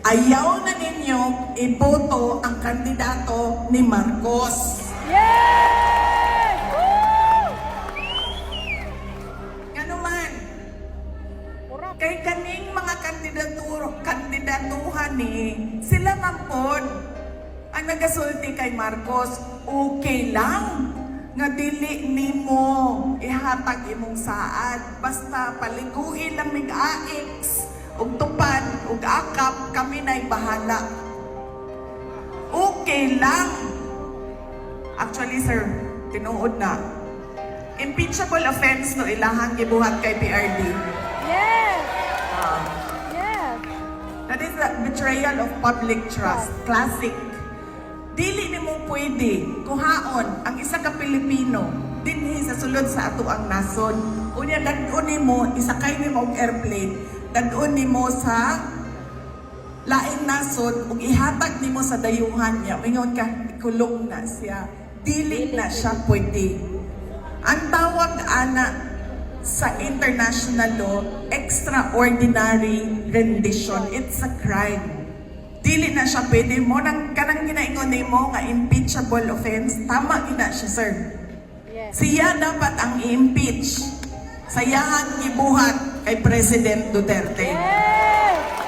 Ayaw na ninyo iboto ang kandidato ni Marcos. Yes! Ano man, kay kaning mga kandidatuhan sila man pod ang nagasulti kay Marcos, okay lang nga dili nimo ihatag imong saad, basta paliguin lang mig AX ug tupad ug akap, kami na'y bahala. Okay lang. Actually sir, tinuod na, impeachable offense no ilahang gibuhat kay PRD. Yes! Yes! That is the betrayal of public trust. Classic. Dili nimo pwede kuhaon ang isa ka Pilipino dinhi sa sulod sa ato ang nasod. Unya dadon nimo isakay nimo og airplane, dadon nimo sa laing nasod ug ihatag nimo sa dayuhan niya. Mingon ka ikulong na siya. Dili na siya pwede. Ang tawag ana sa international law, extraordinary rendition. It's a crime. Dili na siya pwede mo nang kanang ginaingon nimo nga impeachable offense. Tama gina siya, sir. Yes. Siya dapat ang i-impeach. Sayahan gibuhat kay President Duterte. Yes!